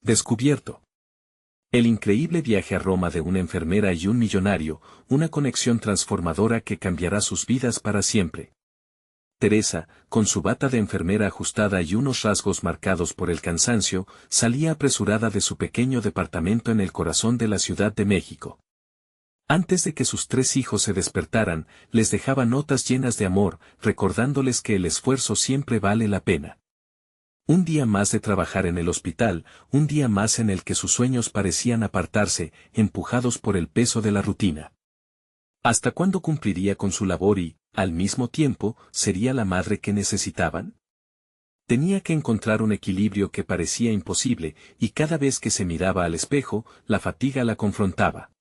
Descubierto. El increíble viaje a Roma de una enfermera y un millonario, una conexión transformadora que cambiará sus vidas para siempre. Teresa, con su bata de enfermera ajustada y unos rasgos marcados por el cansancio, salía apresurada de su pequeño departamento en el corazón de la Ciudad de México. Antes de que sus 3 hijos se despertaran, les dejaba notas llenas de amor, recordándoles que el esfuerzo siempre vale la pena. Un día más de trabajar en el hospital, un día más en el que sus sueños parecían apartarse, empujados por el peso de la rutina. ¿Hasta cuándo cumpliría con su labor y, al mismo tiempo, sería la madre que necesitaban? Tenía que encontrar un equilibrio que parecía imposible, y cada vez que se miraba al espejo, la fatiga la confrontaba.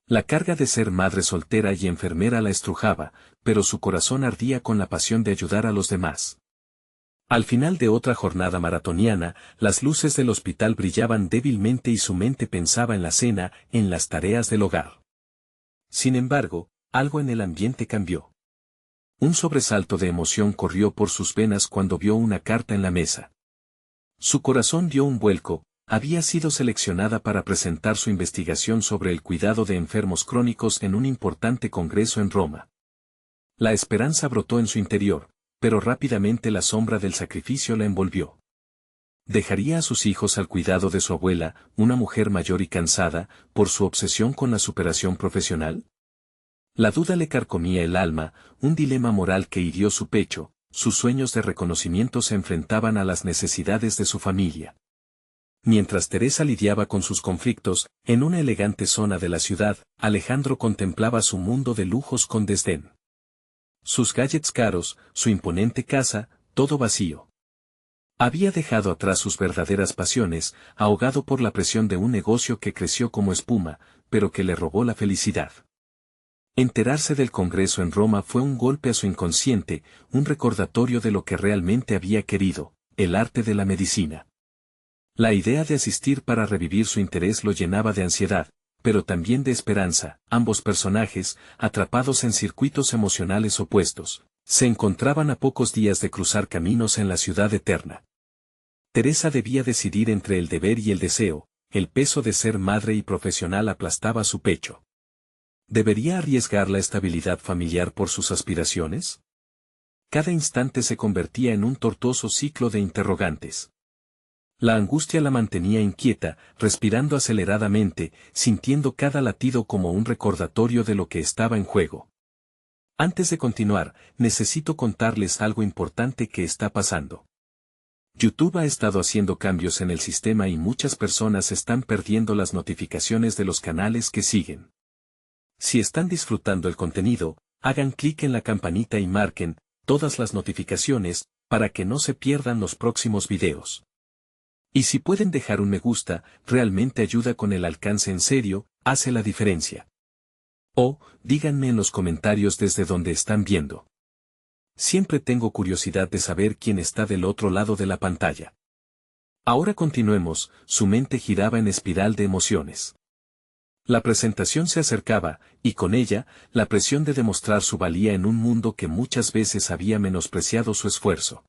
La carga de ser madre soltera y enfermera la estrujaba, pero su corazón ardía con la pasión de ayudar a los demás. Al final de otra jornada maratoniana, las luces del hospital brillaban débilmente y su mente pensaba en la cena, en las tareas del hogar. Sin embargo, algo en el ambiente cambió. Un sobresalto de emoción corrió por sus venas cuando vio una carta en la mesa. Su corazón dio un vuelco, había sido seleccionada para presentar su investigación sobre el cuidado de enfermos crónicos en un importante congreso en Roma. La esperanza brotó en su interior, pero rápidamente la sombra del sacrificio la envolvió. ¿Dejaría a sus hijos al cuidado de su abuela, una mujer mayor y cansada, por su obsesión con la superación profesional? La duda le carcomía el alma, un dilema moral que hirió su pecho, sus sueños de reconocimiento se enfrentaban a las necesidades de su familia. Mientras Teresa lidiaba con sus conflictos, en una elegante zona de la ciudad, Alejandro contemplaba su mundo de lujos con desdén. Sus gadgets caros, su imponente casa, todo vacío. Había dejado atrás sus verdaderas pasiones, ahogado por la presión de un negocio que creció como espuma, pero que le robó la felicidad. Enterarse del Congreso en Roma fue un golpe a su inconsciente, un recordatorio de lo que realmente había querido, el arte de la medicina. La idea de asistir para revivir su interés lo llenaba de ansiedad, pero también de esperanza. Ambos personajes, atrapados en circuitos emocionales opuestos, se encontraban a pocos días de cruzar caminos en la ciudad eterna. Teresa debía decidir entre el deber y el deseo, el peso de ser madre y profesional aplastaba su pecho. ¿Debería arriesgar la estabilidad familiar por sus aspiraciones? Cada instante se convertía en un tortuoso ciclo de interrogantes. La angustia la mantenía inquieta, respirando aceleradamente, sintiendo cada latido como un recordatorio de lo que estaba en juego. Antes de continuar, necesito contarles algo importante que está pasando. YouTube ha estado haciendo cambios en el sistema y muchas personas están perdiendo las notificaciones de los canales que siguen. Si están disfrutando el contenido, hagan clic en la campanita y marquen todas las notificaciones para que no se pierdan los próximos videos. Y si pueden dejar un me gusta, realmente ayuda con el alcance en serio, hace la diferencia. O, díganme en los comentarios desde donde están viendo. Siempre tengo curiosidad de saber quién está del otro lado de la pantalla. Ahora continuemos, su mente giraba en espiral de emociones. La presentación se acercaba, y con ella, la presión de demostrar su valía en un mundo que muchas veces había menospreciado su esfuerzo.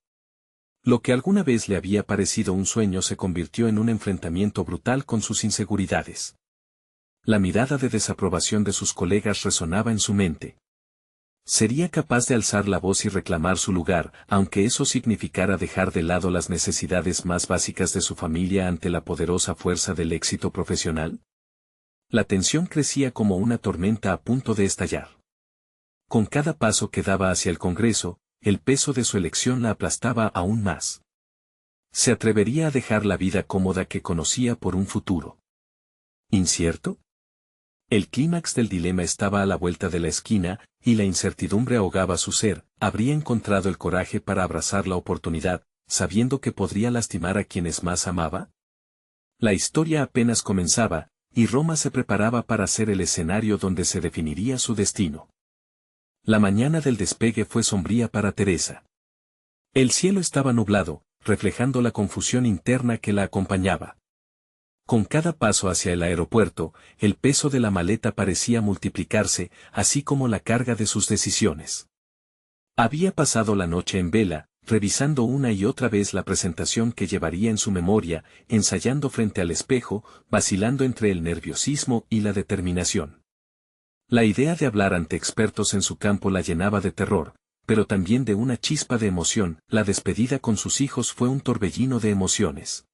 Lo que alguna vez le había parecido un sueño se convirtió en un enfrentamiento brutal con sus inseguridades. La mirada de desaprobación de sus colegas resonaba en su mente. Sería capaz de alzar la voz y reclamar su lugar, aunque eso significara dejar de lado las necesidades más básicas de su familia ante la poderosa fuerza del éxito profesional. La tensión crecía como una tormenta a punto de estallar. Con cada paso que daba hacia el Congreso, el peso de su elección la aplastaba aún más. ¿Se atrevería a dejar la vida cómoda que conocía por un futuro incierto? El clímax del dilema estaba a la vuelta de la esquina, y la incertidumbre ahogaba su ser. Habría encontrado el coraje para abrazar la oportunidad, sabiendo que podría lastimar a quienes más amaba. La historia apenas comenzaba, y Roma se preparaba para ser el escenario donde se definiría su destino. La mañana del despegue fue sombría para Teresa. El cielo estaba nublado, reflejando la confusión interna que la acompañaba. Con cada paso hacia el aeropuerto, el peso de la maleta parecía multiplicarse, así como la carga de sus decisiones. Había pasado la noche en vela, revisando una y otra vez la presentación que llevaría en su memoria, ensayando frente al espejo, vacilando entre el nerviosismo y la determinación. La idea de hablar ante expertos en su campo la llenaba de terror, pero también de una chispa de emoción. La despedida con sus hijos fue un torbellino de emociones.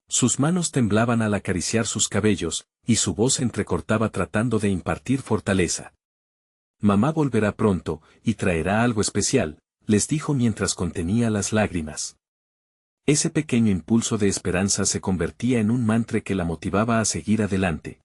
Sus manos temblaban al acariciar sus cabellos, y su voz entrecortaba tratando de impartir fortaleza. Mamá volverá pronto, y traerá algo especial, les dijo mientras contenía las lágrimas. Ese pequeño impulso de esperanza se convertía en un mantra que la motivaba a seguir adelante.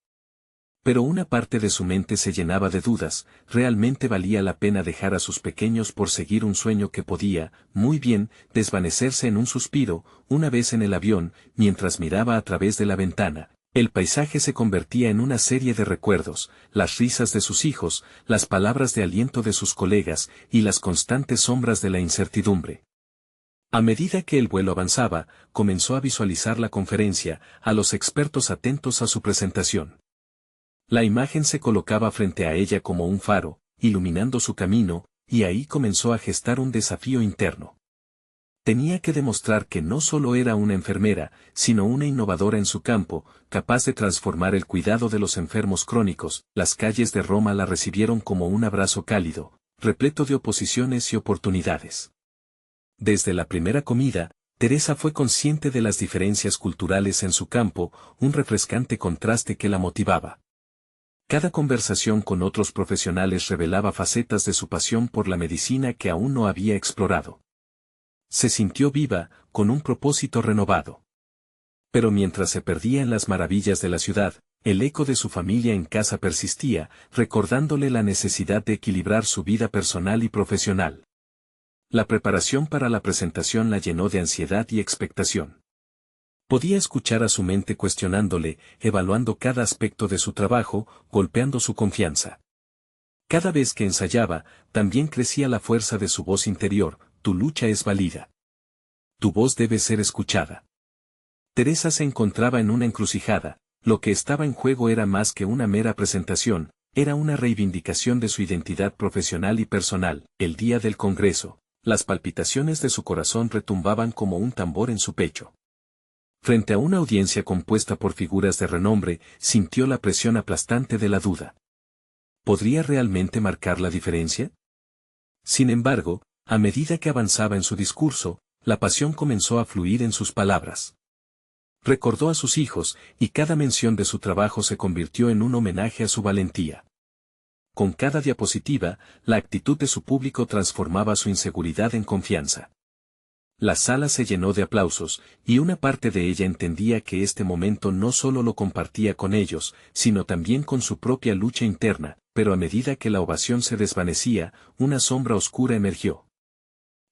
Pero una parte de su mente se llenaba de dudas. ¿Realmente valía la pena dejar a sus pequeños por seguir un sueño que podía, muy bien, desvanecerse en un suspiro? Una vez en el avión, mientras miraba a través de la ventana, el paisaje se convertía en una serie de recuerdos, las risas de sus hijos, las palabras de aliento de sus colegas, y las constantes sombras de la incertidumbre. A medida que el vuelo avanzaba, comenzó a visualizar la conferencia, a los expertos atentos a su presentación. La imagen se colocaba frente a ella como un faro, iluminando su camino, y ahí comenzó a gestar un desafío interno. Tenía que demostrar que no solo era una enfermera, sino una innovadora en su campo, capaz de transformar el cuidado de los enfermos crónicos. Las calles de Roma la recibieron como un abrazo cálido, repleto de oposiciones y oportunidades. Desde la primera comida, Teresa fue consciente de las diferencias culturales en su campo, un refrescante contraste que la motivaba. Cada conversación con otros profesionales revelaba facetas de su pasión por la medicina que aún no había explorado. Se sintió viva, con un propósito renovado. Pero mientras se perdía en las maravillas de la ciudad, el eco de su familia en casa persistía, recordándole la necesidad de equilibrar su vida personal y profesional. La preparación para la presentación la llenó de ansiedad y expectación. Podía escuchar a su mente cuestionándole, evaluando cada aspecto de su trabajo, golpeando su confianza. Cada vez que ensayaba, también crecía la fuerza de su voz interior: tu lucha es válida. Tu voz debe ser escuchada. Teresa se encontraba en una encrucijada. Lo que estaba en juego era más que una mera presentación, era una reivindicación de su identidad profesional y personal. El día del congreso, las palpitaciones de su corazón retumbaban como un tambor en su pecho. Frente a una audiencia compuesta por figuras de renombre, sintió la presión aplastante de la duda. ¿Podría realmente marcar la diferencia? Sin embargo, a medida que avanzaba en su discurso, la pasión comenzó a fluir en sus palabras. Recordó a sus hijos, y cada mención de su trabajo se convirtió en un homenaje a su valentía. Con cada diapositiva, la actitud de su público transformaba su inseguridad en confianza. La sala se llenó de aplausos, y una parte de ella entendía que este momento no solo lo compartía con ellos, sino también con su propia lucha interna, pero a medida que la ovación se desvanecía, una sombra oscura emergió.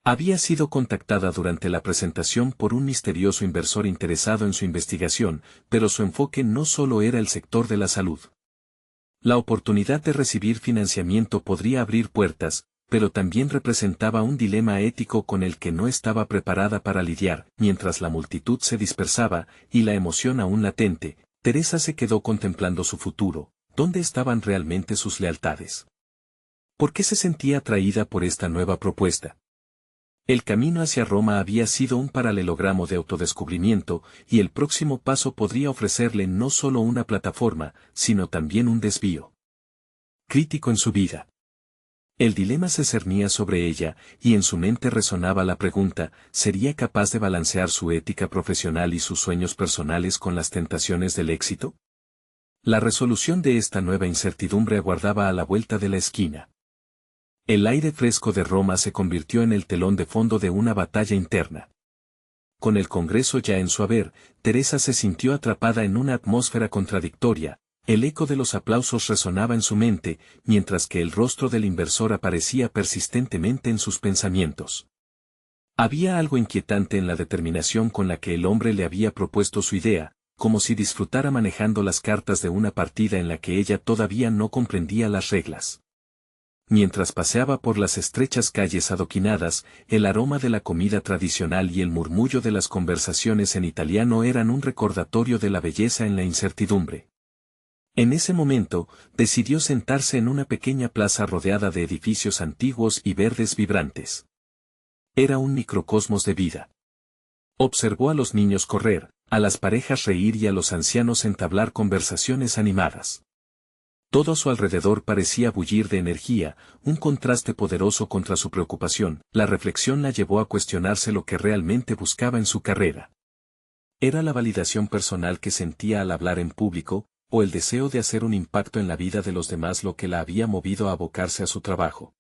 Había sido contactada durante la presentación por un misterioso inversor interesado en su investigación, pero su enfoque no solo era el sector de la salud. La oportunidad de recibir financiamiento podría abrir puertas, pero también representaba un dilema ético con el que no estaba preparada para lidiar. Mientras la multitud se dispersaba, y la emoción aún latente, Teresa se quedó contemplando su futuro. ¿Dónde estaban realmente sus lealtades? ¿Por qué se sentía atraída por esta nueva propuesta? El camino hacia Roma había sido un paralelogramo de autodescubrimiento, y el próximo paso podría ofrecerle no solo una plataforma, sino también un desvío crítico en su vida. El dilema se cernía sobre ella, y en su mente resonaba la pregunta: ¿sería capaz de balancear su ética profesional y sus sueños personales con las tentaciones del éxito? La resolución de esta nueva incertidumbre aguardaba a la vuelta de la esquina. El aire fresco de Roma se convirtió en el telón de fondo de una batalla interna. Con el Congreso ya en su haber, Teresa se sintió atrapada en una atmósfera contradictoria. El eco de los aplausos resonaba en su mente, mientras que el rostro del inversor aparecía persistentemente en sus pensamientos. Había algo inquietante en la determinación con la que el hombre le había propuesto su idea, como si disfrutara manejando las cartas de una partida en la que ella todavía no comprendía las reglas. Mientras paseaba por las estrechas calles adoquinadas, el aroma de la comida tradicional y el murmullo de las conversaciones en italiano eran un recordatorio de la belleza en la incertidumbre. En ese momento, decidió sentarse en una pequeña plaza rodeada de edificios antiguos y verdes vibrantes. Era un microcosmos de vida. Observó a los niños correr, a las parejas reír y a los ancianos entablar conversaciones animadas. Todo a su alrededor parecía bullir de energía, un contraste poderoso contra su preocupación. La reflexión la llevó a cuestionarse lo que realmente buscaba en su carrera. ¿Era la validación personal que sentía al hablar en público, o el deseo de hacer un impacto en la vida de los demás lo que la había movido a abocarse a su trabajo?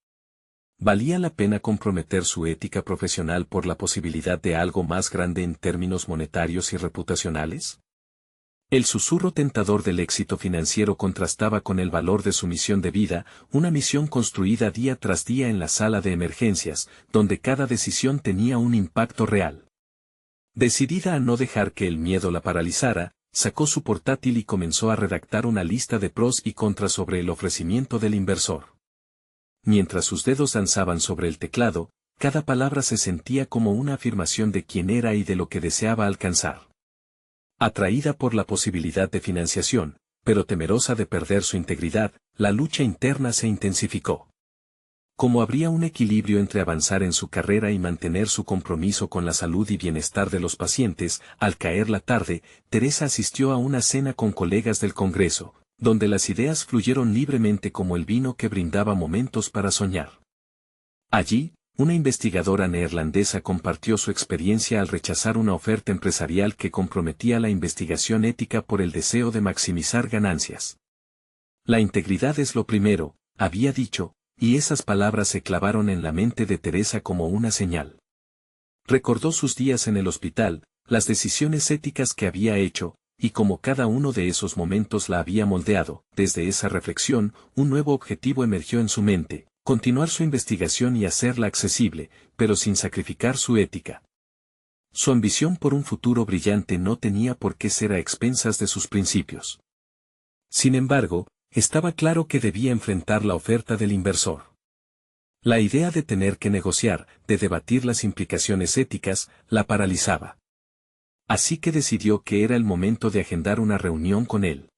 ¿Valía la pena comprometer su ética profesional por la posibilidad de algo más grande en términos monetarios y reputacionales? El susurro tentador del éxito financiero contrastaba con el valor de su misión de vida, una misión construida día tras día en la sala de emergencias, donde cada decisión tenía un impacto real. Decidida a no dejar que el miedo la paralizara, sacó su portátil y comenzó a redactar una lista de pros y contras sobre el ofrecimiento del inversor. Mientras sus dedos danzaban sobre el teclado, cada palabra se sentía como una afirmación de quién era y de lo que deseaba alcanzar. Atraída por la posibilidad de financiación, pero temerosa de perder su integridad, la lucha interna se intensificó. ¿Cómo habría un equilibrio entre avanzar en su carrera y mantener su compromiso con la salud y bienestar de los pacientes? Al caer la tarde, Teresa asistió a una cena con colegas del Congreso, donde las ideas fluyeron libremente como el vino que brindaba momentos para soñar. Allí, una investigadora neerlandesa compartió su experiencia al rechazar una oferta empresarial que comprometía la investigación ética por el deseo de maximizar ganancias. La integridad es lo primero, había dicho, y esas palabras se clavaron en la mente de Teresa como una señal. Recordó sus días en el hospital, las decisiones éticas que había hecho, y cómo cada uno de esos momentos la había moldeado. Desde esa reflexión, un nuevo objetivo emergió en su mente: continuar su investigación y hacerla accesible, pero sin sacrificar su ética. Su ambición por un futuro brillante no tenía por qué ser a expensas de sus principios. Sin embargo, estaba claro que debía enfrentar la oferta del inversor. La idea de tener que negociar, de debatir las implicaciones éticas, la paralizaba. Así que decidió que era el momento de agendar una reunión con él.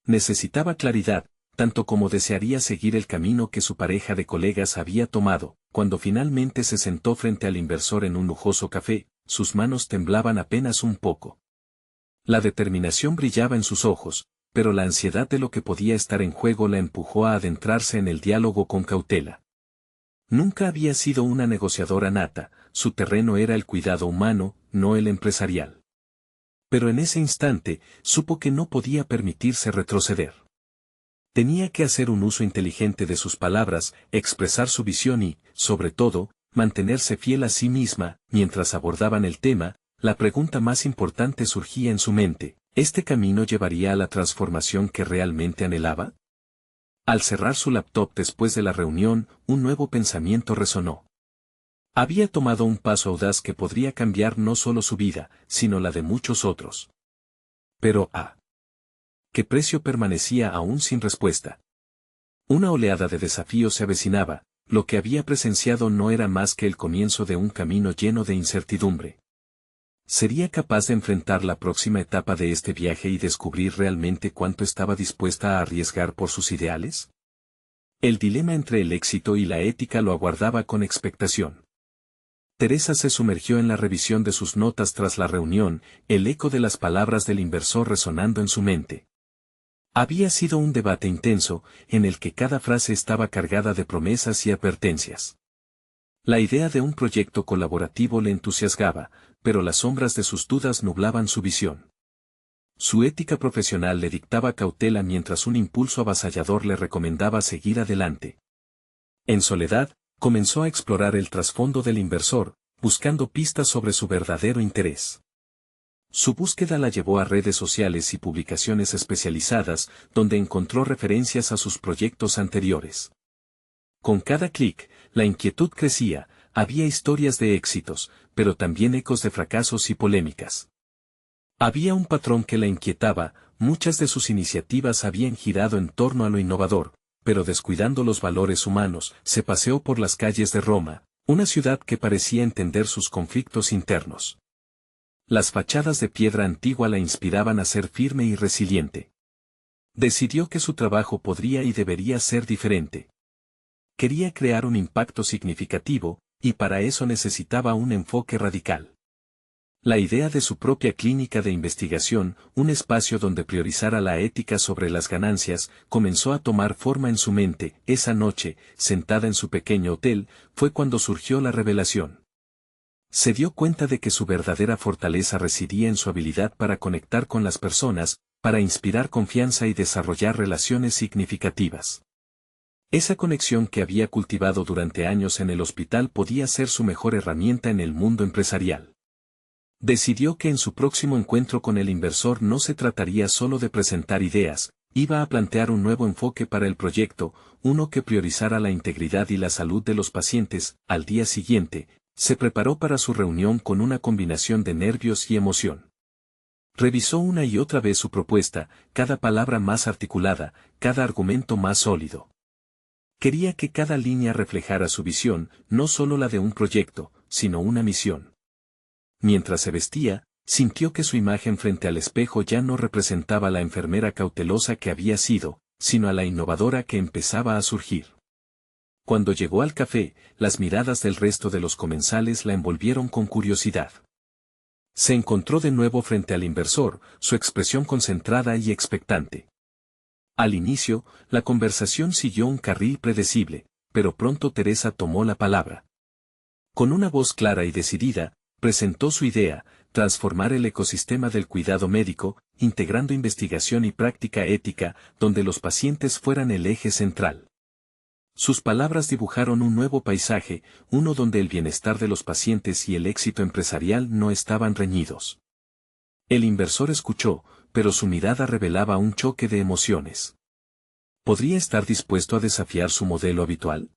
Necesitaba claridad, tanto como desearía seguir el camino que su pareja de colegas había tomado. Cuando finalmente se sentó frente al inversor en un lujoso café, sus manos temblaban apenas un poco. La determinación brillaba en sus ojos, pero la ansiedad de lo que podía estar en juego la empujó a adentrarse en el diálogo con cautela. Nunca había sido una negociadora nata, su terreno era el cuidado humano, no el empresarial. Pero en ese instante, supo que no podía permitirse retroceder. Tenía que hacer un uso inteligente de sus palabras, expresar su visión y, sobre todo, mantenerse fiel a sí misma. Mientras abordaban el tema, la pregunta más importante surgía en su mente: ¿este camino llevaría a la transformación que realmente anhelaba? Al cerrar su laptop después de la reunión, un nuevo pensamiento resonó. Había tomado un paso audaz que podría cambiar no solo su vida, sino la de muchos otros. Pero ¿a qué precio? Permanecía aún sin respuesta. Una oleada de desafíos se avecinaba. Lo que había presenciado no era más que el comienzo de un camino lleno de incertidumbre. ¿Sería capaz de enfrentar la próxima etapa de este viaje y descubrir realmente cuánto estaba dispuesta a arriesgar por sus ideales? El dilema entre el éxito y la ética lo aguardaba con expectación. Teresa se sumergió en la revisión de sus notas tras la reunión, el eco de las palabras del inversor resonando en su mente. Había sido un debate intenso, en el que cada frase estaba cargada de promesas y advertencias. La idea de un proyecto colaborativo le entusiasmaba, pero las sombras de sus dudas nublaban su visión. Su ética profesional le dictaba cautela mientras un impulso avasallador le recomendaba seguir adelante. En soledad, comenzó a explorar el trasfondo del inversor, buscando pistas sobre su verdadero interés. Su búsqueda la llevó a redes sociales y publicaciones especializadas, donde encontró referencias a sus proyectos anteriores. Con cada clic, la inquietud crecía. Había historias de éxitos, pero también ecos de fracasos y polémicas. Había un patrón que la inquietaba: muchas de sus iniciativas habían girado en torno a lo innovador, pero descuidando los valores humanos. Se paseó por las calles de Roma, una ciudad que parecía entender sus conflictos internos. Las fachadas de piedra antigua la inspiraban a ser firme y resiliente. Decidió que su trabajo podría y debería ser diferente. Quería crear un impacto significativo, y para eso necesitaba un enfoque radical. La idea de su propia clínica de investigación, un espacio donde priorizara la ética sobre las ganancias, comenzó a tomar forma en su mente. Esa noche, sentada en su pequeño hotel, fue cuando surgió la revelación. Se dio cuenta de que su verdadera fortaleza residía en su habilidad para conectar con las personas, para inspirar confianza y desarrollar relaciones significativas. Esa conexión que había cultivado durante años en el hospital podía ser su mejor herramienta en el mundo empresarial. Decidió que en su próximo encuentro con el inversor no se trataría solo de presentar ideas, iba a plantear un nuevo enfoque para el proyecto, uno que priorizara la integridad y la salud de los pacientes. Al día siguiente, se preparó para su reunión con una combinación de nervios y emoción. Revisó una y otra vez su propuesta, cada palabra más articulada, cada argumento más sólido. Quería que cada línea reflejara su visión, no solo la de un proyecto, sino una misión. Mientras se vestía, sintió que su imagen frente al espejo ya no representaba a la enfermera cautelosa que había sido, sino a la innovadora que empezaba a surgir. Cuando llegó al café, las miradas del resto de los comensales la envolvieron con curiosidad. Se encontró de nuevo frente al inversor, su expresión concentrada y expectante. Al inicio, la conversación siguió un carril predecible, pero pronto Teresa tomó la palabra. Con una voz clara y decidida, presentó su idea: transformar el ecosistema del cuidado médico, integrando investigación y práctica ética, donde los pacientes fueran el eje central. Sus palabras dibujaron un nuevo paisaje, uno donde el bienestar de los pacientes y el éxito empresarial no estaban reñidos. El inversor escuchó, pero su mirada revelaba un choque de emociones. ¿Podría estar dispuesto a desafiar su modelo habitual?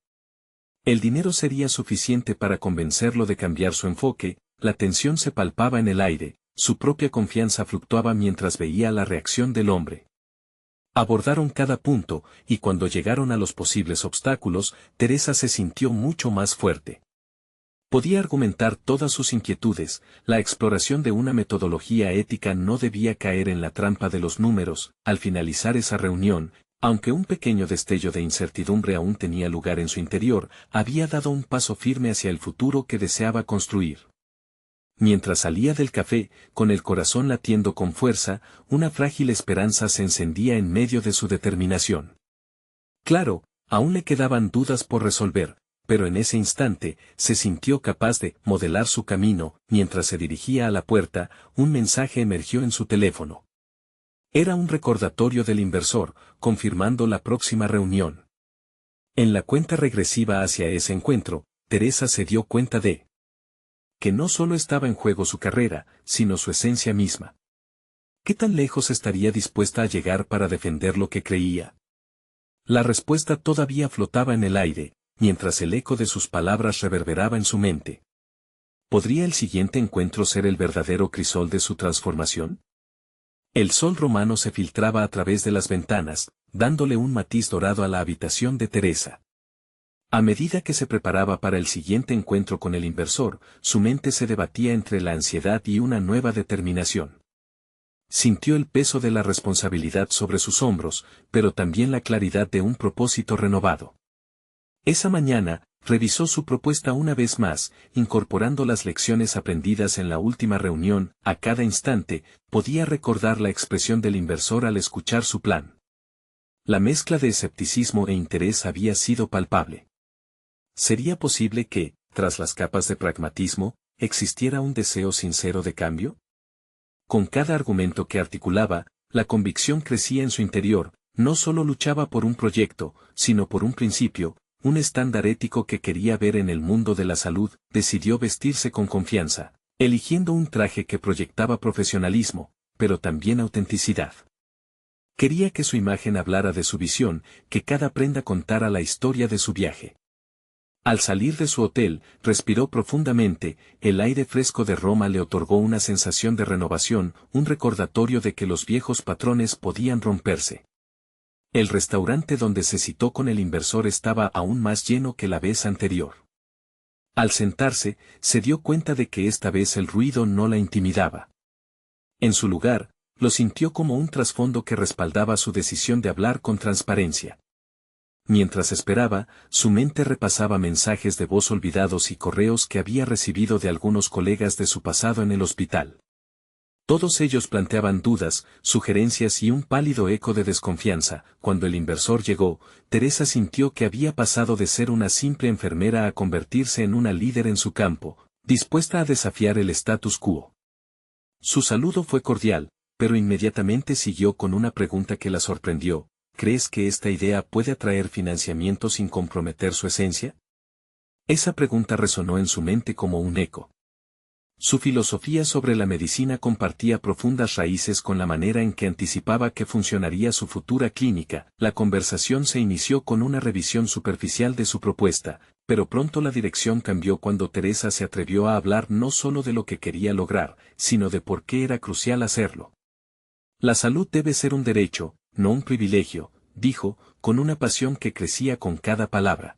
¿El dinero sería suficiente para convencerlo de cambiar su enfoque? La tensión se palpaba en el aire, su propia confianza fluctuaba mientras veía la reacción del hombre. Abordaron cada punto, y cuando llegaron a los posibles obstáculos, Teresa se sintió mucho más fuerte. Podía argumentar todas sus inquietudes, la exploración de una metodología ética no debía caer en la trampa de los números. Al finalizar esa reunión, aunque un pequeño destello de incertidumbre aún tenía lugar en su interior, había dado un paso firme hacia el futuro que deseaba construir. Mientras salía del café, con el corazón latiendo con fuerza, una frágil esperanza se encendía en medio de su determinación. Claro, aún le quedaban dudas por resolver, pero en ese instante, se sintió capaz de modelar su camino. Mientras se dirigía a la puerta, un mensaje emergió en su teléfono. Era un recordatorio del inversor, confirmando la próxima reunión. En la cuenta regresiva hacia ese encuentro, Teresa se dio cuenta de que no solo estaba en juego su carrera, sino su esencia misma. ¿Qué tan lejos estaría dispuesta a llegar para defender lo que creía? La respuesta todavía flotaba en el aire, mientras el eco de sus palabras reverberaba en su mente. ¿Podría el siguiente encuentro ser el verdadero crisol de su transformación? El sol romano se filtraba a través de las ventanas, dándole un matiz dorado a la habitación de Teresa. A medida que se preparaba para el siguiente encuentro con el inversor, su mente se debatía entre la ansiedad y una nueva determinación. Sintió el peso de la responsabilidad sobre sus hombros, pero también la claridad de un propósito renovado. Esa mañana, revisó su propuesta una vez más, incorporando las lecciones aprendidas en la última reunión. A cada instante, podía recordar la expresión del inversor al escuchar su plan. La mezcla de escepticismo e interés había sido palpable. ¿Sería posible que, tras las capas de pragmatismo, existiera un deseo sincero de cambio? Con cada argumento que articulaba, la convicción crecía en su interior. No solo luchaba por un proyecto, sino por un principio, un estándar ético que quería ver en el mundo de la salud. Decidió vestirse con confianza, eligiendo un traje que proyectaba profesionalismo, pero también autenticidad. Quería que su imagen hablara de su visión, que cada prenda contara la historia de su viaje. Al salir de su hotel, respiró profundamente. El aire fresco de Roma le otorgó una sensación de renovación, un recordatorio de que los viejos patrones podían romperse. El restaurante donde se citó con el inversor estaba aún más lleno que la vez anterior. Al sentarse, se dio cuenta de que esta vez el ruido no la intimidaba. En su lugar, lo sintió como un trasfondo que respaldaba su decisión de hablar con transparencia. Mientras esperaba, su mente repasaba mensajes de voz olvidados y correos que había recibido de algunos colegas de su pasado en el hospital. Todos ellos planteaban dudas, sugerencias y un pálido eco de desconfianza. Cuando el inversor llegó, Teresa sintió que había pasado de ser una simple enfermera a convertirse en una líder en su campo, dispuesta a desafiar el status quo. Su saludo fue cordial, pero inmediatamente siguió con una pregunta que la sorprendió. ¿Crees que esta idea puede atraer financiamiento sin comprometer su esencia? Esa pregunta resonó en su mente como un eco. Su filosofía sobre la medicina compartía profundas raíces con la manera en que anticipaba que funcionaría su futura clínica. La conversación se inició con una revisión superficial de su propuesta, pero pronto la dirección cambió cuando Teresa se atrevió a hablar no solo de lo que quería lograr, sino de por qué era crucial hacerlo. La salud debe ser un derecho, no un privilegio, dijo, con una pasión que crecía con cada palabra.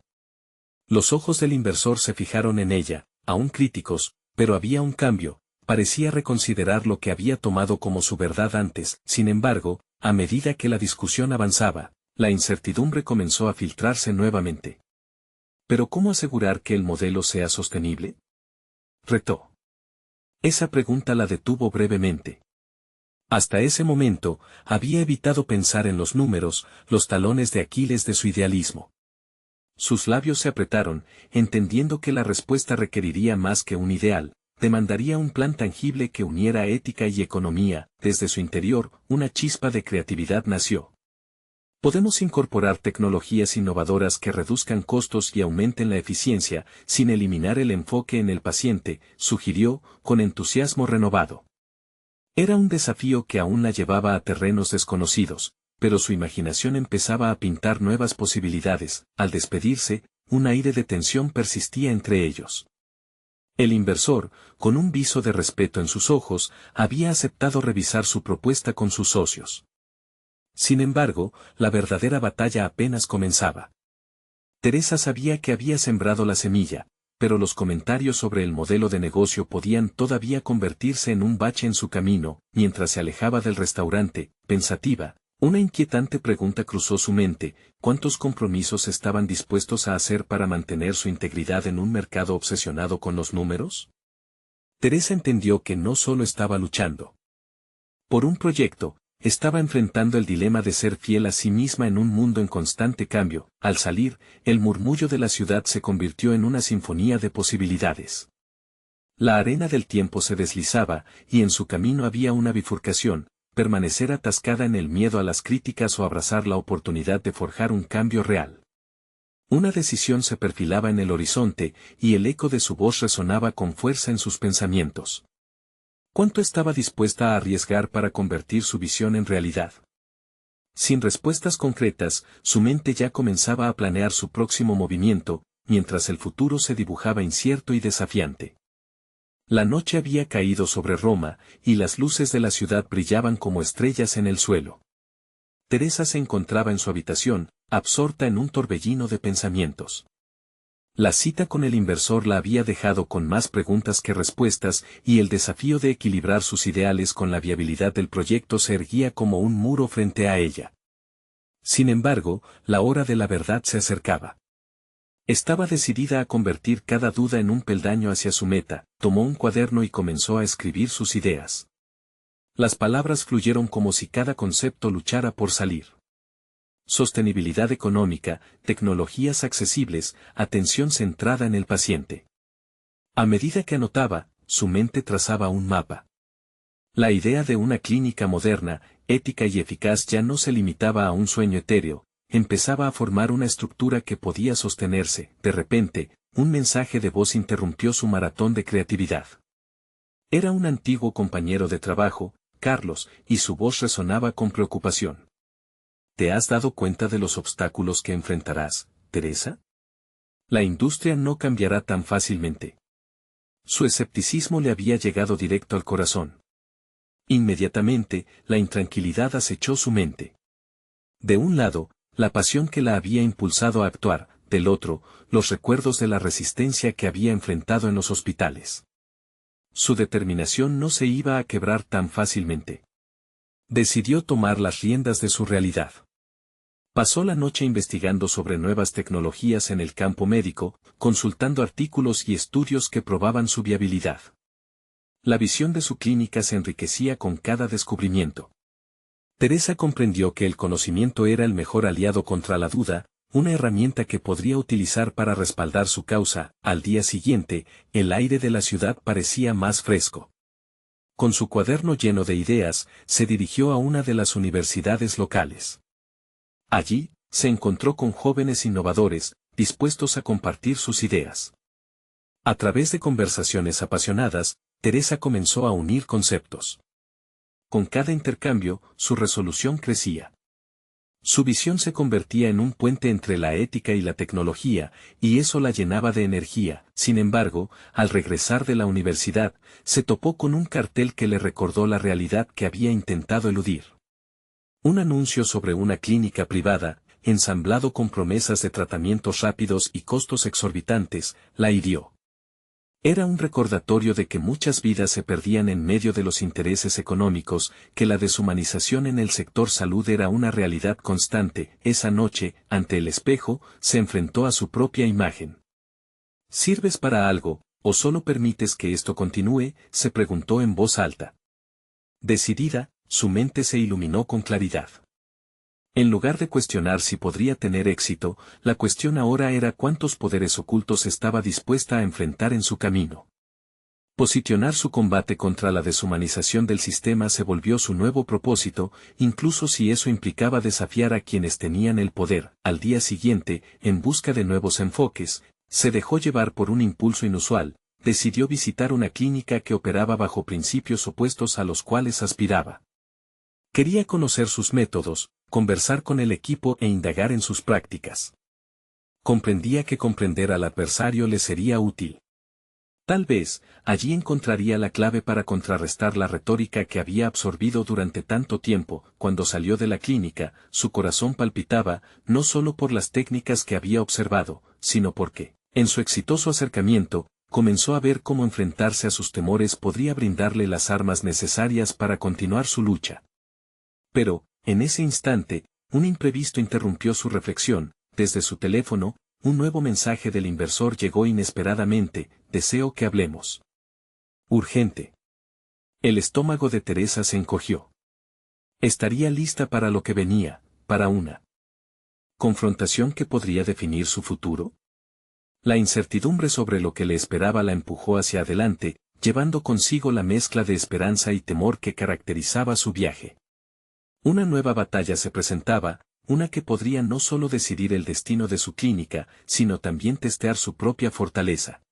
Los ojos del inversor se fijaron en ella, aún críticos, pero había un cambio, parecía reconsiderar lo que había tomado como su verdad antes. Sin embargo, a medida que la discusión avanzaba, la incertidumbre comenzó a filtrarse nuevamente. ¿Pero cómo asegurar que el modelo sea sostenible?, retó. Esa pregunta la detuvo brevemente. Hasta ese momento, había evitado pensar en los números, los talones de Aquiles de su idealismo. Sus labios se apretaron, entendiendo que la respuesta requeriría más que un ideal, demandaría un plan tangible que uniera ética y economía. Desde su interior, una chispa de creatividad nació. Podemos incorporar tecnologías innovadoras que reduzcan costos y aumenten la eficiencia, sin eliminar el enfoque en el paciente, sugirió, con entusiasmo renovado. Era un desafío que aún la llevaba a terrenos desconocidos, pero su imaginación empezaba a pintar nuevas posibilidades. Al despedirse, un aire de tensión persistía entre ellos. El inversor, con un viso de respeto en sus ojos, había aceptado revisar su propuesta con sus socios. Sin embargo, la verdadera batalla apenas comenzaba. Teresa sabía que había sembrado la semilla, pero los comentarios sobre el modelo de negocio podían todavía convertirse en un bache en su camino. Mientras se alejaba del restaurante, pensativa, una inquietante pregunta cruzó su mente: ¿cuántos compromisos estaban dispuestos a hacer para mantener su integridad en un mercado obsesionado con los números? Teresa entendió que no solo estaba luchando por un proyecto, estaba enfrentando el dilema de ser fiel a sí misma en un mundo en constante cambio. Al salir, el murmullo de la ciudad se convirtió en una sinfonía de posibilidades. La arena del tiempo se deslizaba, y en su camino había una bifurcación: permanecer atascada en el miedo a las críticas o abrazar la oportunidad de forjar un cambio real. Una decisión se perfilaba en el horizonte, y el eco de su voz resonaba con fuerza en sus pensamientos. ¿Cuánto estaba dispuesta a arriesgar para convertir su visión en realidad? Sin respuestas concretas, su mente ya comenzaba a planear su próximo movimiento, mientras el futuro se dibujaba incierto y desafiante. La noche había caído sobre Roma, y las luces de la ciudad brillaban como estrellas en el suelo. Teresa se encontraba en su habitación, absorta en un torbellino de pensamientos. La cita con el inversor la había dejado con más preguntas que respuestas, y el desafío de equilibrar sus ideales con la viabilidad del proyecto se erguía como un muro frente a ella. Sin embargo, la hora de la verdad se acercaba. Estaba decidida a convertir cada duda en un peldaño hacia su meta. Tomó un cuaderno y comenzó a escribir sus ideas. Las palabras fluyeron como si cada concepto luchara por salir. Sostenibilidad económica, tecnologías accesibles, atención centrada en el paciente. A medida que anotaba, su mente trazaba un mapa. La idea de una clínica moderna, ética y eficaz ya no se limitaba a un sueño etéreo, empezaba a formar una estructura que podía sostenerse. De repente, un mensaje de voz interrumpió su maratón de creatividad. Era un antiguo compañero de trabajo, Carlos, y su voz resonaba con preocupación. ¿Te has dado cuenta de los obstáculos que enfrentarás, Teresa? La industria no cambiará tan fácilmente. Su escepticismo le había llegado directo al corazón. Inmediatamente, la intranquilidad acechó su mente. De un lado, la pasión que la había impulsado a actuar; del otro, los recuerdos de la resistencia que había enfrentado en los hospitales. Su determinación no se iba a quebrar tan fácilmente. Decidió tomar las riendas de su realidad. Pasó la noche investigando sobre nuevas tecnologías en el campo médico, consultando artículos y estudios que probaban su viabilidad. La visión de su clínica se enriquecía con cada descubrimiento. Teresa comprendió que el conocimiento era el mejor aliado contra la duda, una herramienta que podría utilizar para respaldar su causa. Al día siguiente, el aire de la ciudad parecía más fresco. Con su cuaderno lleno de ideas, se dirigió a una de las universidades locales. Allí, se encontró con jóvenes innovadores, dispuestos a compartir sus ideas. A través de conversaciones apasionadas, Teresa comenzó a unir conceptos. Con cada intercambio, su resolución crecía. Su visión se convertía en un puente entre la ética y la tecnología, y eso la llenaba de energía. Sin embargo, al regresar de la universidad, se topó con un cartel que le recordó la realidad que había intentado eludir. Un anuncio sobre una clínica privada, ensamblado con promesas de tratamientos rápidos y costos exorbitantes, la hirió. Era un recordatorio de que muchas vidas se perdían en medio de los intereses económicos, que la deshumanización en el sector salud era una realidad constante. Esa noche, ante el espejo, se enfrentó a su propia imagen. ¿Sirves para algo, o solo permites que esto continúe?, se preguntó en voz alta. Decidida, su mente se iluminó con claridad. En lugar de cuestionar si podría tener éxito, la cuestión ahora era cuántos poderes ocultos estaba dispuesta a enfrentar en su camino. Posicionar su combate contra la deshumanización del sistema se volvió su nuevo propósito, incluso si eso implicaba desafiar a quienes tenían el poder. Al día siguiente, en busca de nuevos enfoques, se dejó llevar por un impulso inusual, decidió visitar una clínica que operaba bajo principios opuestos a los cuales aspiraba. Quería conocer sus métodos, conversar con el equipo e indagar en sus prácticas. Comprendía que comprender al adversario le sería útil. Tal vez, allí encontraría la clave para contrarrestar la retórica que había absorbido durante tanto tiempo. Cuando salió de la clínica, su corazón palpitaba, no solo por las técnicas que había observado, sino porque, en su exitoso acercamiento, comenzó a ver cómo enfrentarse a sus temores podría brindarle las armas necesarias para continuar su lucha. Pero, en ese instante, un imprevisto interrumpió su reflexión. Desde su teléfono, un nuevo mensaje del inversor llegó inesperadamente: deseo que hablemos. Urgente. El estómago de Teresa se encogió. Estaría lista para lo que venía, para una confrontación que podría definir su futuro. La incertidumbre sobre lo que le esperaba la empujó hacia adelante, llevando consigo la mezcla de esperanza y temor que caracterizaba su viaje. Una nueva batalla se presentaba, una que podría no solo decidir el destino de su clínica, sino también testear su propia fortaleza.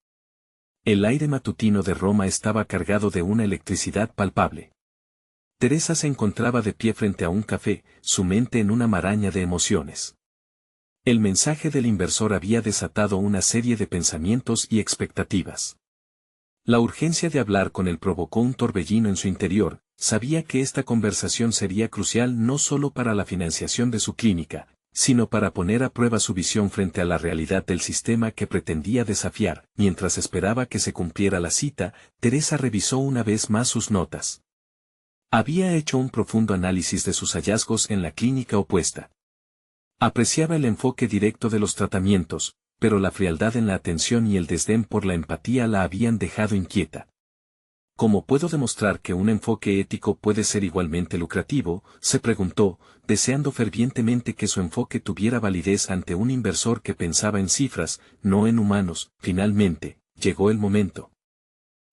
El aire matutino de Roma estaba cargado de una electricidad palpable. Teresa se encontraba de pie frente a un café, su mente en una maraña de emociones. El mensaje del inversor había desatado una serie de pensamientos y expectativas. La urgencia de hablar con él provocó un torbellino en su interior. Sabía que esta conversación sería crucial no solo para la financiación de su clínica, sino para poner a prueba su visión frente a la realidad del sistema que pretendía desafiar. Mientras esperaba que se cumpliera la cita, Teresa revisó una vez más sus notas. Había hecho un profundo análisis de sus hallazgos en la clínica opuesta. Apreciaba el enfoque directo de los tratamientos, pero la frialdad en la atención y el desdén por la empatía la habían dejado inquieta. ¿Cómo puedo demostrar que un enfoque ético puede ser igualmente lucrativo?, se preguntó, deseando fervientemente que su enfoque tuviera validez ante un inversor que pensaba en cifras, no en humanos. Finalmente, llegó el momento.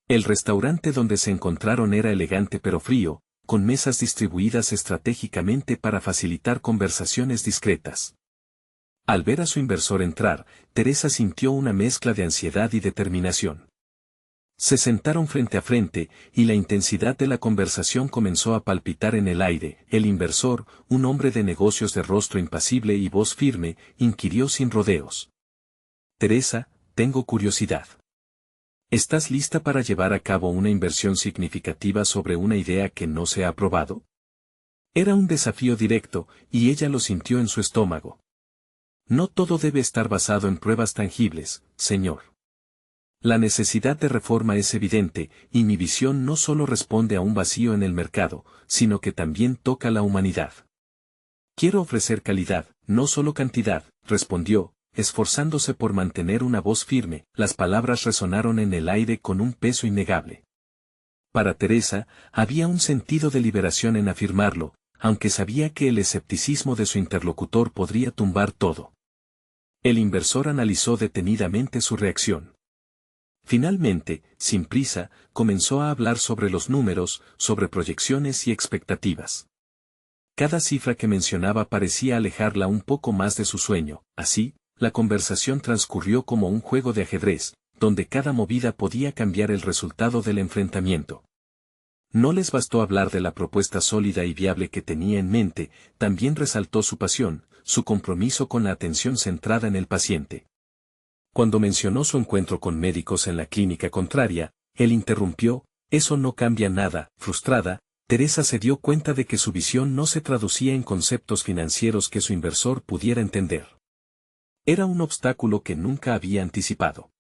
El restaurante donde se encontraron era elegante pero frío, con mesas distribuidas estratégicamente para facilitar conversaciones discretas. Al ver a su inversor entrar, Teresa sintió una mezcla de ansiedad y determinación. Se sentaron frente a frente, y la intensidad de la conversación comenzó a palpitar en el aire. El inversor, un hombre de negocios de rostro impasible y voz firme, inquirió sin rodeos. Teresa, tengo curiosidad. ¿Estás lista para llevar a cabo una inversión significativa sobre una idea que no se ha probado? Era un desafío directo, y ella lo sintió en su estómago. No todo debe estar basado en pruebas tangibles, señor. La necesidad de reforma es evidente, y mi visión no solo responde a un vacío en el mercado, sino que también toca la humanidad. Quiero ofrecer calidad, no solo cantidad, respondió, esforzándose por mantener una voz firme. Las palabras resonaron en el aire con un peso innegable. Para Teresa, había un sentido de liberación en afirmarlo, aunque sabía que el escepticismo de su interlocutor podría tumbar todo. El inversor analizó detenidamente su reacción. Finalmente, sin prisa, comenzó a hablar sobre los números, sobre proyecciones y expectativas. Cada cifra que mencionaba parecía alejarla un poco más de su sueño. Así, la conversación transcurrió como un juego de ajedrez, donde cada movida podía cambiar el resultado del enfrentamiento. No les bastó hablar de la propuesta sólida y viable que tenía en mente, también resaltó su pasión, su compromiso con la atención centrada en el paciente. Cuando mencionó su encuentro con médicos en la clínica contraria, él interrumpió: «Eso no cambia nada». Frustrada, Teresa se dio cuenta de que su visión no se traducía en conceptos financieros que su inversor pudiera entender. Era un obstáculo que nunca había anticipado.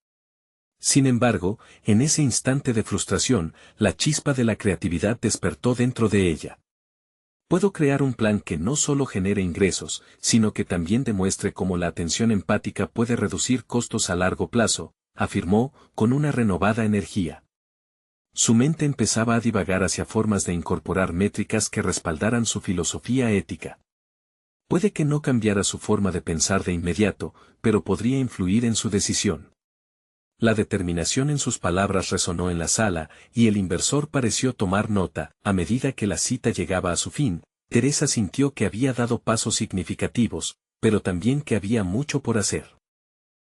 Sin embargo, en ese instante de frustración, la chispa de la creatividad despertó dentro de ella. «Puedo crear un plan que no solo genere ingresos, sino que también demuestre cómo la atención empática puede reducir costos a largo plazo», afirmó, con una renovada energía. Su mente empezaba a divagar hacia formas de incorporar métricas que respaldaran su filosofía ética. Puede que no cambiara su forma de pensar de inmediato, pero podría influir en su decisión. La determinación en sus palabras resonó en la sala, y el inversor pareció tomar nota. A medida que la cita llegaba a su fin, Teresa sintió que había dado pasos significativos, pero también que había mucho por hacer.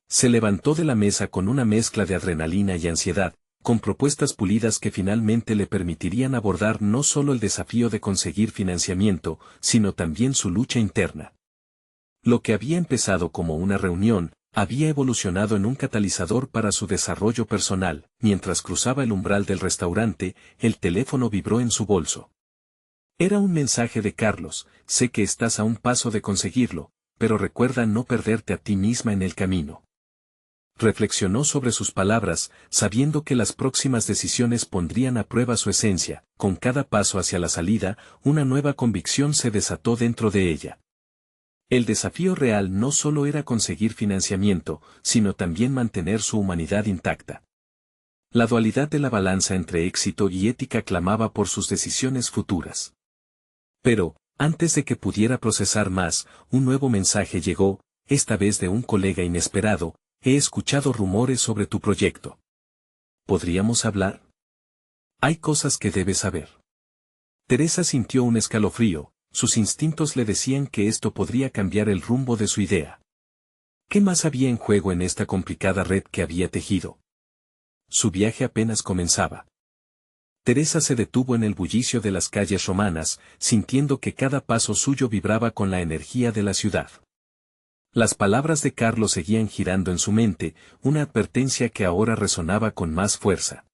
Se levantó de la mesa con una mezcla de adrenalina y ansiedad, con propuestas pulidas que finalmente le permitirían abordar no solo el desafío de conseguir financiamiento, sino también su lucha interna. Lo que había empezado como una reunión, había evolucionado en un catalizador para su desarrollo personal. Mientras cruzaba el umbral del restaurante, el teléfono vibró en su bolso. Era un mensaje de Carlos: «Sé que estás a un paso de conseguirlo, pero recuerda no perderte a ti misma en el camino». Reflexionó sobre sus palabras, sabiendo que las próximas decisiones pondrían a prueba su esencia. Con cada paso hacia la salida, una nueva convicción se desató dentro de ella. El desafío real no solo era conseguir financiamiento, sino también mantener su humanidad intacta. La dualidad de la balanza entre éxito y ética clamaba por sus decisiones futuras. Pero, antes de que pudiera procesar más, un nuevo mensaje llegó, esta vez de un colega inesperado: «He escuchado rumores sobre tu proyecto. ¿Podríamos hablar? Hay cosas que debes saber». Teresa sintió un escalofrío. Sus instintos le decían que esto podría cambiar el rumbo de su idea. ¿Qué más había en juego en esta complicada red que había tejido? Su viaje apenas comenzaba. Teresa se detuvo en el bullicio de las calles romanas, sintiendo que cada paso suyo vibraba con la energía de la ciudad. Las palabras de Carlos seguían girando en su mente, una advertencia que ahora resonaba con más fuerza.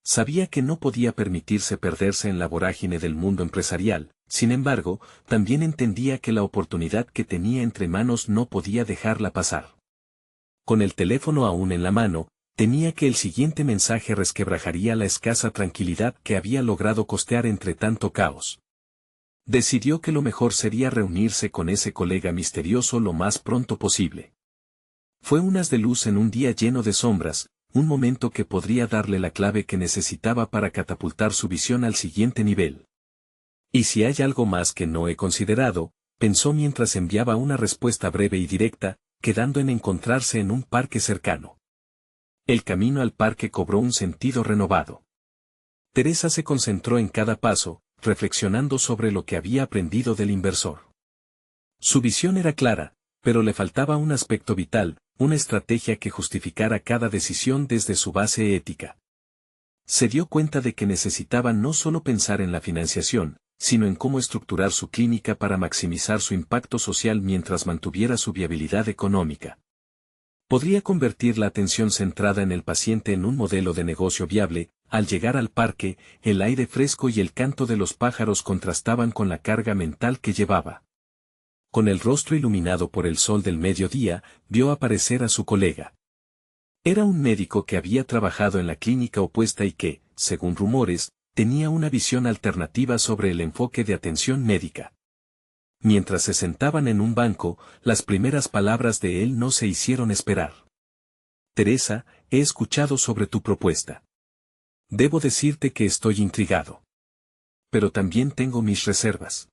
Sabía que no podía permitirse perderse en la vorágine del mundo empresarial. Sin embargo, también entendía que la oportunidad que tenía entre manos no podía dejarla pasar. Con el teléfono aún en la mano, temía que el siguiente mensaje resquebrajaría la escasa tranquilidad que había logrado costear entre tanto caos. Decidió que lo mejor sería reunirse con ese colega misterioso lo más pronto posible. Fue un haz de luz en un día lleno de sombras, un momento que podría darle la clave que necesitaba para catapultar su visión al siguiente nivel. «Y si hay algo más que no he considerado», pensó mientras enviaba una respuesta breve y directa, quedando en encontrarse en un parque cercano. El camino al parque cobró un sentido renovado. Teresa se concentró en cada paso, reflexionando sobre lo que había aprendido del inversor. Su visión era clara, pero le faltaba un aspecto vital, una estrategia que justificara cada decisión desde su base ética. Se dio cuenta de que necesitaba no solo pensar en la financiación, sino en cómo estructurar su clínica para maximizar su impacto social mientras mantuviera su viabilidad económica. Podría convertir la atención centrada en el paciente en un modelo de negocio viable. Al llegar al parque, el aire fresco y el canto de los pájaros contrastaban con la carga mental que llevaba. Con el rostro iluminado por el sol del mediodía, vio aparecer a su colega. Era un médico que había trabajado en la clínica opuesta y que, según rumores, tenía una visión alternativa sobre el enfoque de atención médica. Mientras se sentaban en un banco, las primeras palabras de él no se hicieron esperar. Teresa, he escuchado sobre tu propuesta. Debo decirte que estoy intrigado. Pero también tengo mis reservas.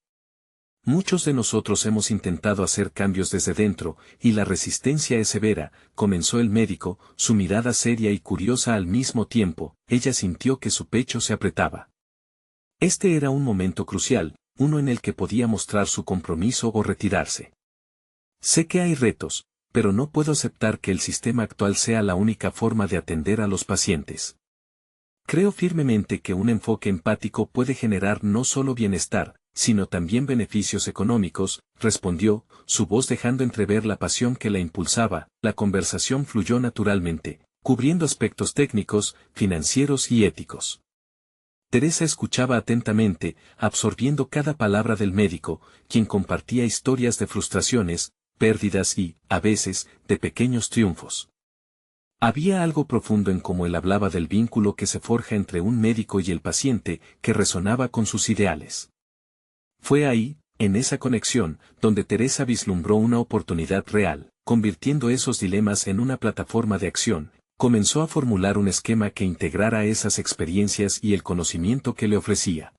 Muchos de nosotros hemos intentado hacer cambios desde dentro, y la resistencia es severa, comenzó el médico, su mirada seria y curiosa al mismo tiempo. Ella sintió que su pecho se apretaba. Este era un momento crucial, uno en el que podía mostrar su compromiso o retirarse. Sé que hay retos, pero no puedo aceptar que el sistema actual sea la única forma de atender a los pacientes. Creo firmemente que un enfoque empático puede generar no solo bienestar, sino también beneficios económicos, respondió, su voz dejando entrever la pasión que la impulsaba. La conversación fluyó naturalmente, cubriendo aspectos técnicos, financieros y éticos. Teresa escuchaba atentamente, absorbiendo cada palabra del médico, quien compartía historias de frustraciones, pérdidas y, a veces, de pequeños triunfos. Había algo profundo en cómo él hablaba del vínculo que se forja entre un médico y el paciente, que resonaba con sus ideales. Fue ahí, en esa conexión, donde Teresa vislumbró una oportunidad real, convirtiendo esos dilemas en una plataforma de acción. Comenzó a formular un esquema que integrara esas experiencias y el conocimiento que le ofrecía.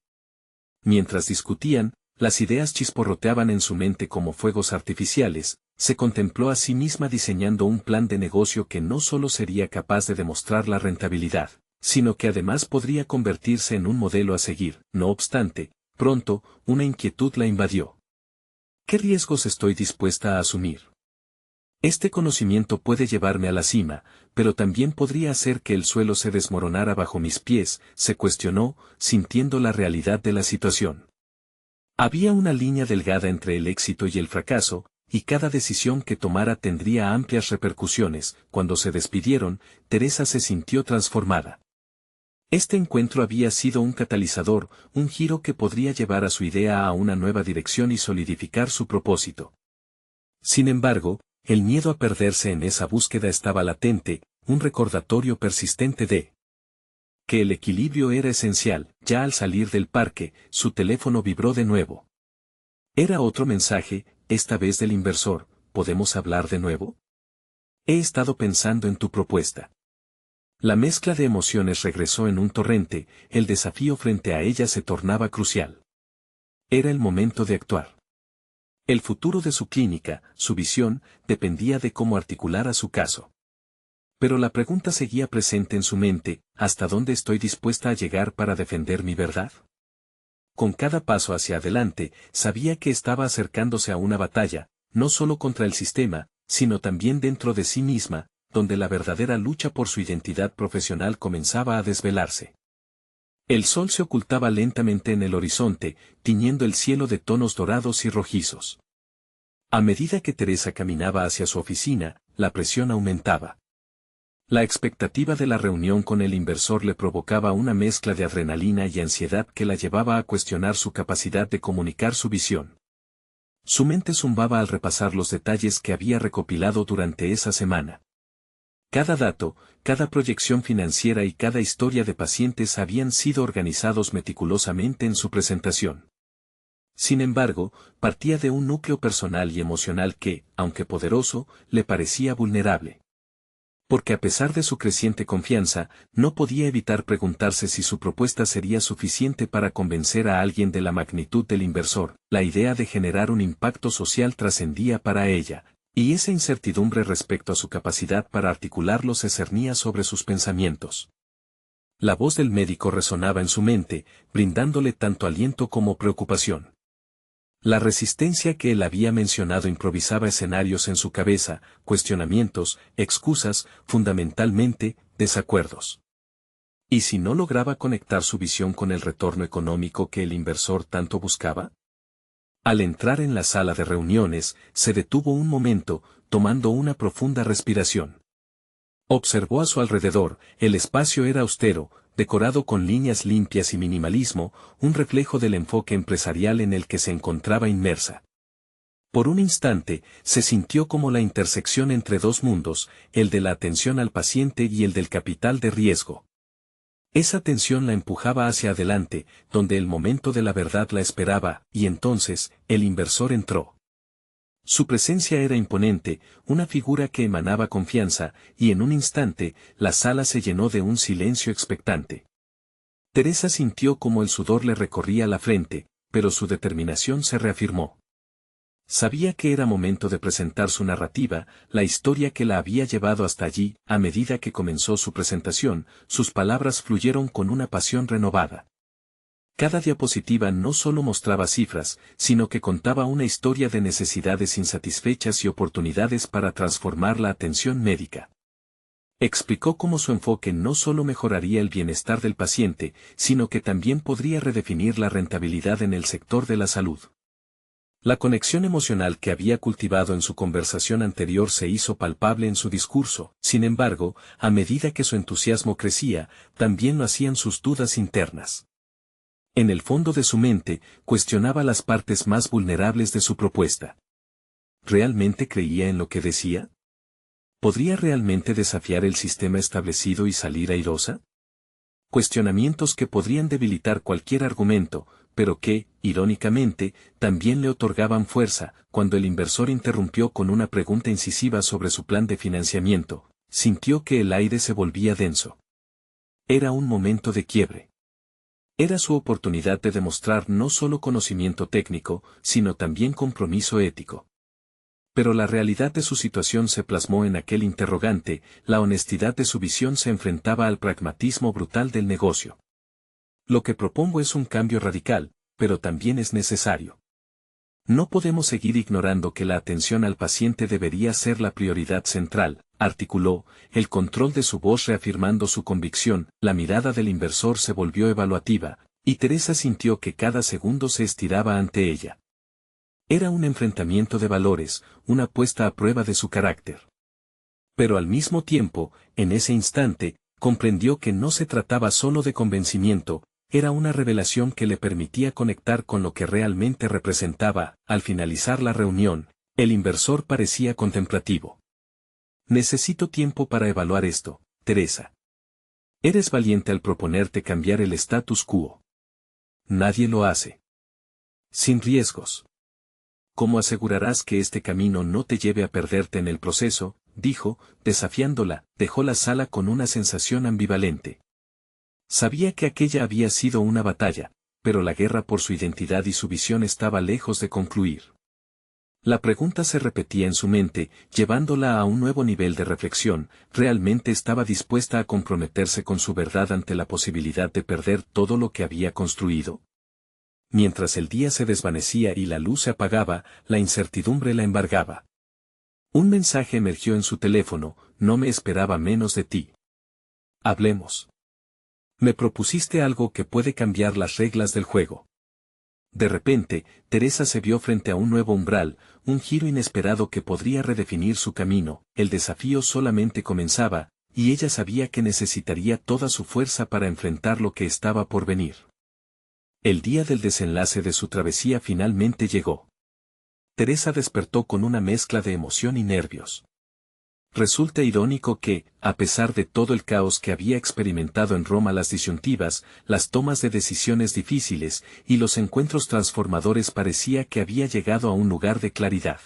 Mientras discutían, las ideas chisporroteaban en su mente como fuegos artificiales. Se contempló a sí misma diseñando un plan de negocio que no solo sería capaz de demostrar la rentabilidad, sino que además podría convertirse en un modelo a seguir. No obstante, pronto, una inquietud la invadió. ¿Qué riesgos estoy dispuesta a asumir? Este conocimiento puede llevarme a la cima, pero también podría hacer que el suelo se desmoronara bajo mis pies, se cuestionó, sintiendo la realidad de la situación. Había una línea delgada entre el éxito y el fracaso, y cada decisión que tomara tendría amplias repercusiones. Cuando se despidieron, Teresa se sintió transformada. Este encuentro había sido un catalizador, un giro que podría llevar a su idea a una nueva dirección y solidificar su propósito. Sin embargo, el miedo a perderse en esa búsqueda estaba latente, un recordatorio persistente de que el equilibrio era esencial. Ya al salir del parque, su teléfono vibró de nuevo. Era otro mensaje, esta vez del inversor. ¿Podemos hablar de nuevo? He estado pensando en tu propuesta. La mezcla de emociones regresó en un torrente, el desafío frente a ella se tornaba crucial. Era el momento de actuar. El futuro de su clínica, su visión, dependía de cómo articulara su caso. Pero la pregunta seguía presente en su mente: ¿hasta dónde estoy dispuesta a llegar para defender mi verdad? Con cada paso hacia adelante, sabía que estaba acercándose a una batalla, no solo contra el sistema, sino también dentro de sí misma, donde la verdadera lucha por su identidad profesional comenzaba a desvelarse. El sol se ocultaba lentamente en el horizonte, tiñendo el cielo de tonos dorados y rojizos. A medida que Teresa caminaba hacia su oficina, la presión aumentaba. La expectativa de la reunión con el inversor le provocaba una mezcla de adrenalina y ansiedad que la llevaba a cuestionar su capacidad de comunicar su visión. Su mente zumbaba al repasar los detalles que había recopilado durante esa semana. Cada dato, cada proyección financiera y cada historia de pacientes habían sido organizados meticulosamente en su presentación. Sin embargo, partía de un núcleo personal y emocional que, aunque poderoso, le parecía vulnerable. Porque a pesar de su creciente confianza, no podía evitar preguntarse si su propuesta sería suficiente para convencer a alguien de la magnitud del inversor. La idea de generar un impacto social trascendía para ella, y esa incertidumbre respecto a su capacidad para articularlo se cernía sobre sus pensamientos. La voz del médico resonaba en su mente, brindándole tanto aliento como preocupación. La resistencia que él había mencionado improvisaba escenarios en su cabeza, cuestionamientos, excusas, fundamentalmente, desacuerdos. ¿Y si no lograba conectar su visión con el retorno económico que el inversor tanto buscaba? Al entrar en la sala de reuniones, se detuvo un momento, tomando una profunda respiración. Observó a su alrededor. El espacio era austero, decorado con líneas limpias y minimalismo, un reflejo del enfoque empresarial en el que se encontraba inmersa. Por un instante, se sintió como la intersección entre dos mundos, el de la atención al paciente y el del capital de riesgo. Esa tensión la empujaba hacia adelante, donde el momento de la verdad la esperaba, y entonces, el inversor entró. Su presencia era imponente, una figura que emanaba confianza, y en un instante, la sala se llenó de un silencio expectante. Teresa sintió como el sudor le recorría la frente, pero su determinación se reafirmó. Sabía que era momento de presentar su narrativa, la historia que la había llevado hasta allí. A medida que comenzó su presentación, sus palabras fluyeron con una pasión renovada. Cada diapositiva no solo mostraba cifras, sino que contaba una historia de necesidades insatisfechas y oportunidades para transformar la atención médica. Explicó cómo su enfoque no solo mejoraría el bienestar del paciente, sino que también podría redefinir la rentabilidad en el sector de la salud. La conexión emocional que había cultivado en su conversación anterior se hizo palpable en su discurso. Sin embargo, a medida que su entusiasmo crecía, también lo hacían sus dudas internas. En el fondo de su mente, cuestionaba las partes más vulnerables de su propuesta. ¿Realmente creía en lo que decía? ¿Podría realmente desafiar el sistema establecido y salir airosa? Cuestionamientos que podrían debilitar cualquier argumento, pero que, irónicamente, también le otorgaban fuerza. Cuando el inversor interrumpió con una pregunta incisiva sobre su plan de financiamiento, sintió que el aire se volvía denso. Era un momento de quiebre. Era su oportunidad de demostrar no solo conocimiento técnico, sino también compromiso ético. Pero la realidad de su situación se plasmó en aquel interrogante, la honestidad de su visión se enfrentaba al pragmatismo brutal del negocio. Lo que propongo es un cambio radical, pero también es necesario. No podemos seguir ignorando que la atención al paciente debería ser la prioridad central, articuló, el control de su voz reafirmando su convicción. La mirada del inversor se volvió evaluativa, y Teresa sintió que cada segundo se estiraba ante ella. Era un enfrentamiento de valores, una puesta a prueba de su carácter. Pero al mismo tiempo, en ese instante, comprendió que no se trataba solo de convencimiento, era una revelación que le permitía conectar con lo que realmente representaba. Al finalizar la reunión, el inversor parecía contemplativo. Necesito tiempo para evaluar esto, Teresa. Eres valiente al proponerte cambiar el status quo. Nadie lo hace. Sin riesgos. ¿Cómo asegurarás que este camino no te lleve a perderte en el proceso?, dijo, desafiándola. Dejó la sala con una sensación ambivalente. Sabía que aquella había sido una batalla, pero la guerra por su identidad y su visión estaba lejos de concluir. La pregunta se repetía en su mente, llevándola a un nuevo nivel de reflexión. ¿Realmente estaba dispuesta a comprometerse con su verdad ante la posibilidad de perder todo lo que había construido? Mientras el día se desvanecía y la luz se apagaba, la incertidumbre la embargaba. Un mensaje emergió en su teléfono: no me esperaba menos de ti. Hablemos. Me propusiste algo que puede cambiar las reglas del juego. De repente, Teresa se vio frente a un nuevo umbral, un giro inesperado que podría redefinir su camino. El desafío solamente comenzaba, y ella sabía que necesitaría toda su fuerza para enfrentar lo que estaba por venir. El día del desenlace de su travesía finalmente llegó. Teresa despertó con una mezcla de emoción y nervios. Resulta irónico que, a pesar de todo el caos que había experimentado en Roma, las disyuntivas, las tomas de decisiones difíciles y los encuentros transformadores, parecía que había llegado a un lugar de claridad.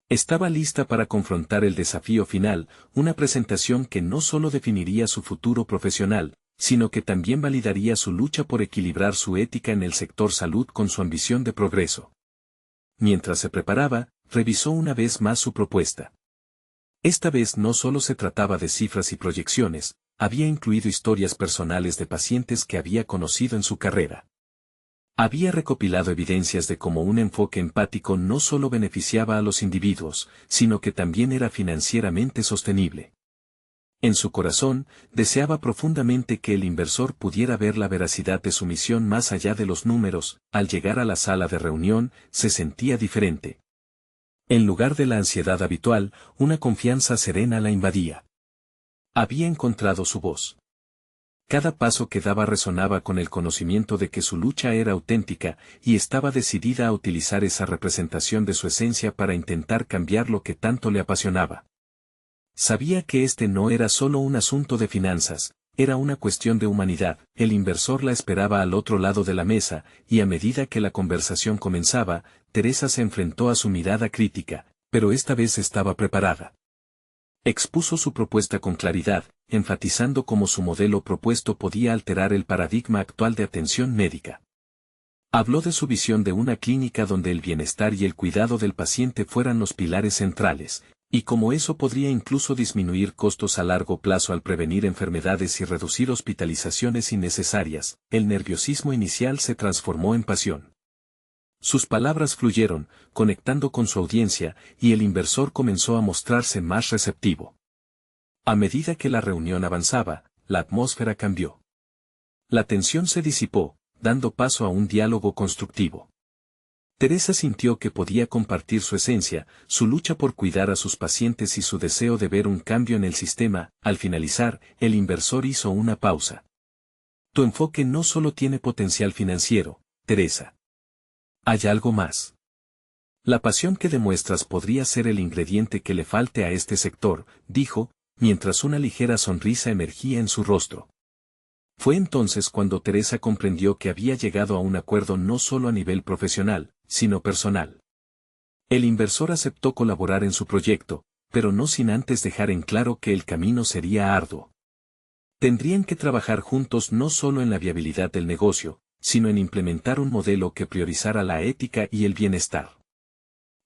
Estaba lista para confrontar el desafío final, una presentación que no solo definiría su futuro profesional, sino que también validaría su lucha por equilibrar su ética en el sector salud con su ambición de progreso. Mientras se preparaba, revisó una vez más su propuesta. Esta vez no solo se trataba de cifras y proyecciones, había incluido historias personales de pacientes que había conocido en su carrera. Había recopilado evidencias de cómo un enfoque empático no solo beneficiaba a los individuos, sino que también era financieramente sostenible. En su corazón, deseaba profundamente que el inversor pudiera ver la veracidad de su misión más allá de los números. Al llegar a la sala de reunión, se sentía diferente. En lugar de la ansiedad habitual, una confianza serena la invadía. Había encontrado su voz. Cada paso que daba resonaba con el conocimiento de que su lucha era auténtica, y estaba decidida a utilizar esa representación de su esencia para intentar cambiar lo que tanto le apasionaba. Sabía que este no era solo un asunto de finanzas, era una cuestión de humanidad. El inversor la esperaba al otro lado de la mesa, y a medida que la conversación comenzaba, Teresa se enfrentó a su mirada crítica, pero esta vez estaba preparada. Expuso su propuesta con claridad, enfatizando cómo su modelo propuesto podía alterar el paradigma actual de atención médica. Habló de su visión de una clínica donde el bienestar y el cuidado del paciente fueran los pilares centrales, y cómo eso podría incluso disminuir costos a largo plazo al prevenir enfermedades y reducir hospitalizaciones innecesarias. El nerviosismo inicial se transformó en pasión. Sus palabras fluyeron, conectando con su audiencia, y el inversor comenzó a mostrarse más receptivo. A medida que la reunión avanzaba, la atmósfera cambió. La tensión se disipó, dando paso a un diálogo constructivo. Teresa sintió que podía compartir su esencia, su lucha por cuidar a sus pacientes y su deseo de ver un cambio en el sistema. Al finalizar, el inversor hizo una pausa. Tu enfoque no solo tiene potencial financiero, Teresa. Hay algo más. La pasión que demuestras podría ser el ingrediente que le falte a este sector, dijo, mientras una ligera sonrisa emergía en su rostro. Fue entonces cuando Teresa comprendió que había llegado a un acuerdo no solo a nivel profesional, sino personal. El inversor aceptó colaborar en su proyecto, pero no sin antes dejar en claro que el camino sería arduo. Tendrían que trabajar juntos no solo en la viabilidad del negocio, sino en implementar un modelo que priorizara la ética y el bienestar.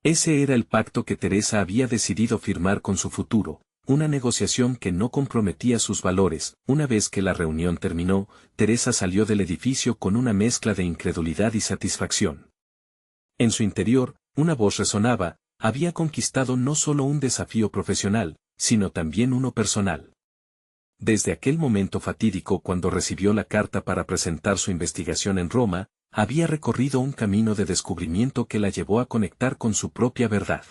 Ese era el pacto que Teresa había decidido firmar con su futuro, una negociación que no comprometía sus valores. Una vez que la reunión terminó, Teresa salió del edificio con una mezcla de incredulidad y satisfacción. En su interior, una voz resonaba: había conquistado no solo un desafío profesional, sino también uno personal. Desde aquel momento fatídico cuando recibió la carta para presentar su investigación en Roma, había recorrido un camino de descubrimiento que la llevó a conectar con su propia verdad.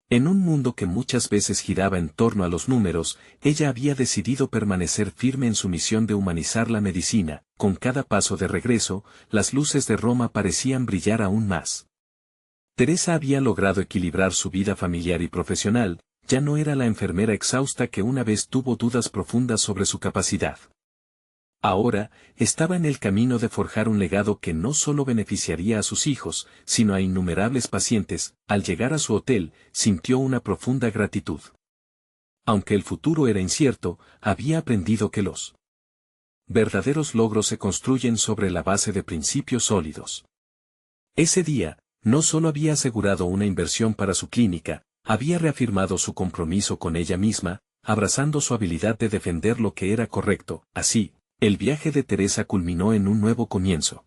En un mundo que muchas veces giraba en torno a los números, ella había decidido permanecer firme en su misión de humanizar la medicina. Con cada paso de regreso, las luces de Roma parecían brillar aún más. Teresa había logrado equilibrar su vida familiar y profesional, ya no era la enfermera exhausta que una vez tuvo dudas profundas sobre su capacidad. Ahora, estaba en el camino de forjar un legado que no solo beneficiaría a sus hijos, sino a innumerables pacientes. Al llegar a su hotel, sintió una profunda gratitud. Aunque el futuro era incierto, había aprendido que los verdaderos logros se construyen sobre la base de principios sólidos. Ese día, no solo había asegurado una inversión para su clínica, había reafirmado su compromiso con ella misma, abrazando su habilidad de defender lo que era correcto. Así, el viaje de Teresa culminó en un nuevo comienzo.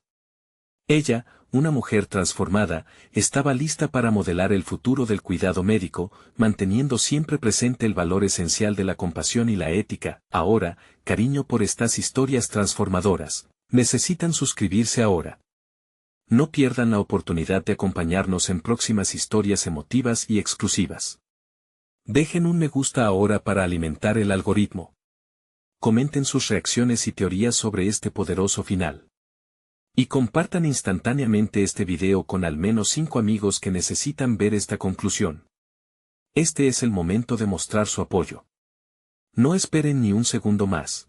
Ella, una mujer transformada, estaba lista para modelar el futuro del cuidado médico, manteniendo siempre presente el valor esencial de la compasión y la ética. Ahora, cariño por estas historias transformadoras. Necesitan suscribirse ahora. No pierdan la oportunidad de acompañarnos en próximas historias emotivas y exclusivas. Dejen un me gusta ahora para alimentar el algoritmo. Comenten sus reacciones y teorías sobre este poderoso final. Y compartan instantáneamente este video con al menos 5 amigos que necesitan ver esta conclusión. Este es el momento de mostrar su apoyo. No esperen ni un segundo más.